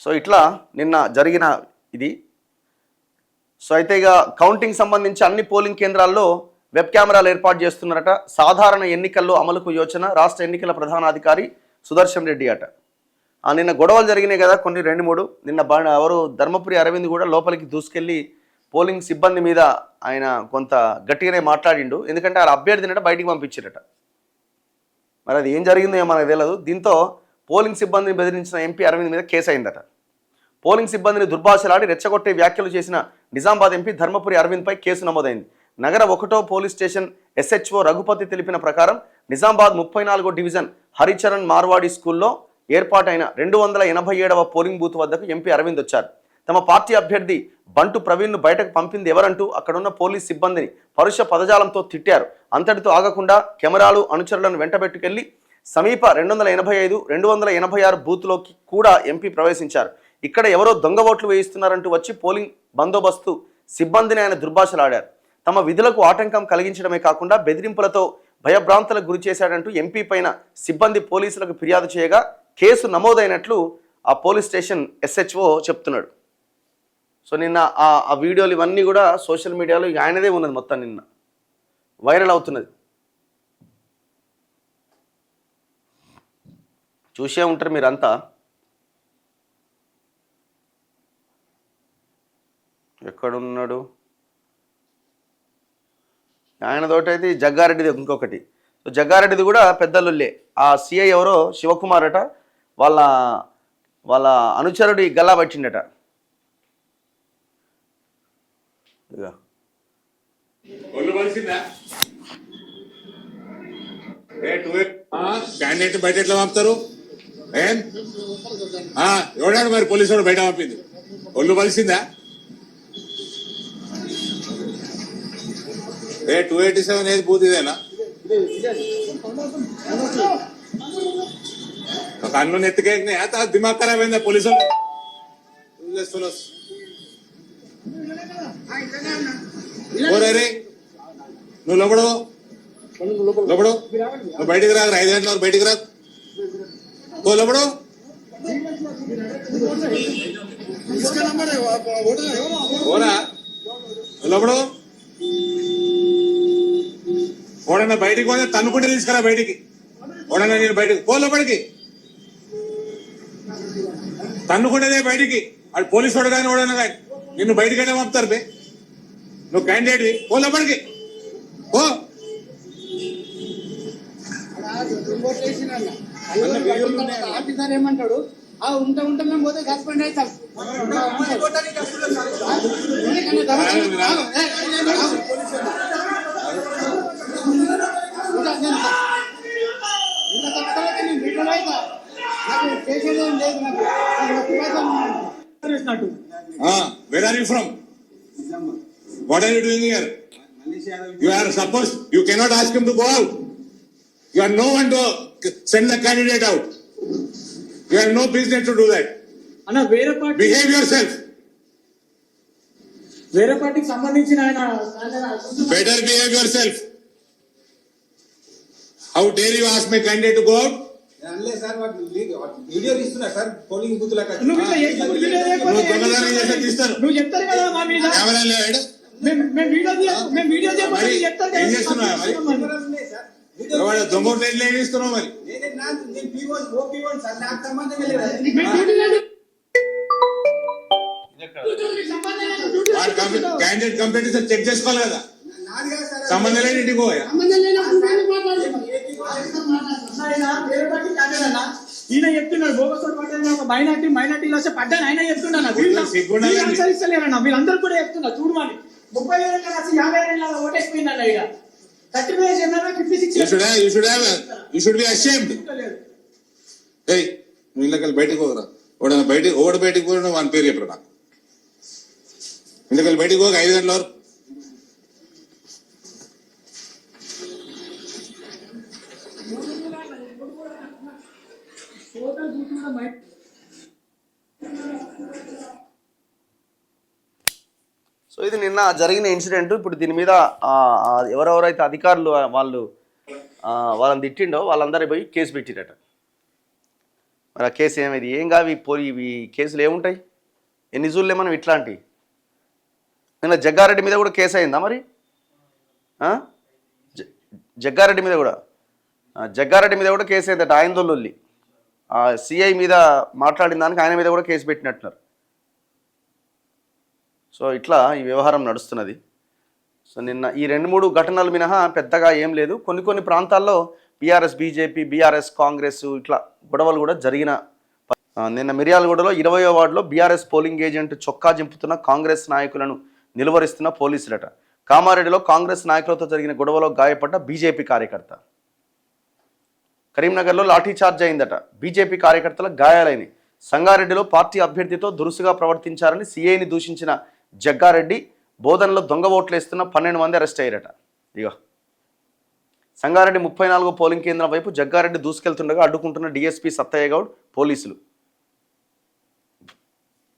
So ఇట్లా నిన్న జరిగిన ఇది. సో అయితే ఇక కౌంటింగ్ సంబంధించి అన్ని పోలింగ్ కేంద్రాల్లో వెబ్ కెమెరాలు ఏర్పాటు చేస్తున్నారట. సాధారణ ఎన్నికల్లో అమలుకు యోచన రాష్ట్ర ఎన్నికల ప్రధానాధికారి సుదర్శన్ రెడ్డి అట. నిన్న గొడవలు జరిగినాయి కదా కొన్ని 2-3. నిన్న ఎవరు ధర్మపురి అరవింద్ కూడా లోపలికి దూసుకెళ్ళి పోలింగ్ సిబ్బంది మీద ఆయన కొంత గట్టిగానే మాట్లాడిండు. ఎందుకంటే ఆ అభ్యర్థినట బయటికి పంపించారట. మరి అది ఏం జరిగిందో మనకు తెలియదు. దీంతో పోలింగ్ సిబ్బందిని బెదిరించిన ఎంపీ అరవింద్ మీద కేసు అయిందట. పోలింగ్ సిబ్బందిని దుర్భాషలాడి రెచ్చగొట్టే వ్యాఖ్యలు చేసిన నిజామాబాద్ ఎంపీ ధర్మపురి అరవింద్పై కేసు నమోదైంది. నగర 1వ పోలీస్ స్టేషన్ ఎస్హెచ్ఓ రఘుపతి తెలిపిన ప్రకారం నిజామాబాద్ 34వ డివిజన్ హరిచరణ్ మార్వాడి స్కూల్లో ఏర్పాటైన 287వ పోలింగ్ బూత్ వద్దకు ఎంపీ అరవింద్ వచ్చారు. తమ పార్టీ అభ్యర్థి బంటు ప్రవీణ్ను బయటకు పంపింది ఎవరంటూ అక్కడున్న పోలీస్ సిబ్బందిని పరుష పదజాలంతో తిట్టారు. అంతటితో ఆగకుండా కెమెరాలు అనుచరులను వెంటబెట్టుకెళ్లి సమీప 285, 286 బూత్లోకి కూడా ఎంపీ ప్రవేశించారు. ఇక్కడ ఎవరో దొంగ ఓట్లు వేయిస్తున్నారంటూ వచ్చి పోలింగ్ బందోబస్తు సిబ్బందిని ఆయన దుర్భాషలాడారు. తమ విధులకు ఆటంకం కలిగించడమే కాకుండా బెదిరింపులతో భయభ్రాంతులకు గురి చేశాడంటూ ఎంపీ పైన సిబ్బంది పోలీసులకు ఫిర్యాదు చేయగా కేసు నమోదైనట్లు ఆ పోలీస్ స్టేషన్ ఎస్హెచ్ఓ చెప్తున్నాడు. సో నిన్న ఆ వీడియోలు ఇవన్నీ కూడా సోషల్ మీడియాలో ఆయనదే ఉన్నది, మొత్తం నిన్న వైరల్ అవుతున్నది. చూసే ఉంటారు మీరంతా. ఎక్కడున్నాడు ఆయనతోటైతే జగ్గారెడ్డిది ఇంకొకటి. సో జగ్గారెడ్డిది కూడా పెద్దలుల్లే. ఆ సిఐ ఎవరో శివకుమార్ అట, వాళ్ళ అనుచరుడి గల్లా పట్టిండట. క్యాండిడేట్ బయట ఎట్లా పంపుతారు? ఎవడాడు మరి పోలీసు వాడు బయట పంపింది? ఒళ్ళు కలిసిందా? 287 ఏది బూత్ ఇదేనా? కన్ను నెత్తికేకినాయి. దిమాగ్ ఖరాబ్ అయిందా పోలీసు నువ్వు లోపడు నువ్వు బయటికి రాదు. 5 గంటల వరకు బయటికి రాదు. లోపడు లోపడు ఓడన్నా బయటికి పోతే తన్నుకుంటే తీసుకురా బయటికి. ఓడన్నా నేను బయటికి లోపలికి తన్నుకుంటేనే బయటికి. అది పోలీసు వాడు కానీ ఓడన్నా కానీ నిన్ను బయటికైనా పంపుతారు బే. నువ్వు క్యాండిడేట్ లోపలికి ఓ ఆఫీసర్ ఏమంటాడు? ఉంటా మేము పోతే సస్పెండ్ అవుతాం. Where are you from? What are you doing here? You are supposed, you cannot ask him to go out. You are no one to send the candidate out. You have no business to do that. Anna, వేరే party behave yourself. వేరే పార్టీకి సంబంధించిన ఆయన better behave yourself. How dare you ask my candidate to go out? అనలే sir video తీస్తున్నా sir polling booth లా నువ్వు చెప్తారు కదా మా మీద మేము వీడియో చెప్తారు ఏం చేస్తున్నావు మరి దొంగ ఏం చేస్తున్నావు మరి? క్యాండిడేట్ కంప్లైంట్ చెక్ చేసుకోవాలి కదా. సంబంధం లేని ఇంటికి పోయా ఈయన చెప్తున్నాడు బోగసోడు పడ్డా మైనార్టీలో పడ్డాను. ఆయన చెప్తున్నాను అనుసరిస్తలేరన్న. వీళ్ళందరూ కూడా చెప్తున్నా చూడమని. 30,000 రాసి 50,000 ఓటేసిపోయిందన్న. ఇక 36 నువ్వు ఇళ్ళకెళ్ళి బయటకు పోగరా. ఓడ బయటకు పోయిన వాని పేరు చెప్పరు నాకు. ఇళ్ళకెళ్ళి బయటకు పోక 5 గంటల వరకు సో ఇది నిన్న జరిగిన ఇన్సిడెంట్. ఇప్పుడు దీని మీద ఎవరెవరైతే అధికారులు వాళ్ళని తిట్టిండో వాళ్ళందరూ పోయి కేసు పెట్టిరట. మరి ఆ కేసు ఏమైంది? ఏం కావి పోయి ఇవి కేసులు ఏముంటాయి? ఎన్ని చూడలే మనం ఇట్లాంటివి. నిన్న జగ్గారెడ్డి మీద కూడా కేసు అయిందా మరి? జగ్గారెడ్డి మీద కూడా జగ్గారెడ్డి మీద కూడా కేసు అయిందట. ఆయనదొల్లి ఆ సిఐ మీద మాట్లాడిన దానికి ఆయన మీద కూడా కేసు పెట్టినట్టున్నారు. సో ఇట్లా ఈ వ్యవహారం నడుస్తున్నది. సో నిన్న ఈ 2-3 ఘటనలు మినహా పెద్దగా ఏం లేదు. కొన్ని ప్రాంతాల్లో బీఆర్ఎస్ బీజేపీ, బీఆర్ఎస్ కాంగ్రెస్ ఇట్లా గొడవలు కూడా జరిగిన. నిన్న మిర్యాలగూడలో 20వ వార్డులో బీఆర్ఎస్ పోలింగ్ ఏజెంట్ చొక్కా జింపుతున్న కాంగ్రెస్ నాయకులను నిలువరిస్తున్న పోలీసులట. కామారెడ్డిలో కాంగ్రెస్ నాయకులతో జరిగిన గొడవలో గాయపడ్డ బీజేపీ కార్యకర్త. కరీంనగర్లో లాఠీచార్జ్ అయిందట. బీజేపీ కార్యకర్తల గాయాలైనవి. సంగారెడ్డిలో పార్టీ అభ్యర్థితో దురుసుగా ప్రవర్తించారని సీఐని దూషించిన జగ్గారెడ్డి బోధనలో దొంగ ఓట్లు వేస్తున్న 12 మంది అరెస్ట్ అయ్యారట. ఇగో సంగారెడ్డి 34వ పోలింగ్ కేంద్రం వైపు జగ్గారెడ్డి దూసుకెళ్తుండగా అడ్డుకుంటున్న డీఎస్పీ సత్తయ్య గౌడ్ పోలీసులు.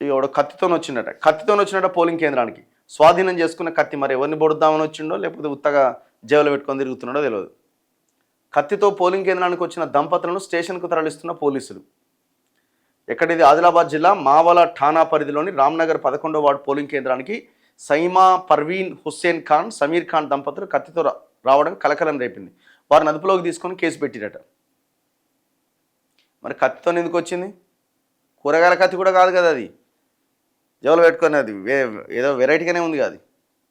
ఇక కత్తితో వచ్చినట పోలింగ్ కేంద్రానికి. స్వాధీనం చేసుకున్న కత్తి మరి ఎవరిని పొడుద్దామని వచ్చిండో లేకపోతే ఉత్తగా జేబులో పెట్టుకొని తిరుగుతున్నాడో తెలియదు. కత్తితో పోలింగ్ కేంద్రానికి వచ్చిన దంపతులను స్టేషన్కు తరలిస్తున్న పోలీసులు. ఎక్కడిది? ఆదిలాబాద్ జిల్లా మావల ఠాణా పరిధిలోని రామ్నగర్ 11వ వార్డు పోలింగ్ కేంద్రానికి సైమా పర్వీన్ హుస్సేన్ ఖాన్, సమీర్ ఖాన్ దంపతులు కత్తితో రావడం కలకలం రేపింది. వారిని అదుపులోకి తీసుకొని కేసు పెట్టిరట. మరి కత్తితో ఎందుకు వచ్చింది? కూరగాయల కత్తి కూడా కాదు కదా అది, జేబులో పెట్టుకుని. అది ఏదో వెరైటీగానే ఉంది కదా అది.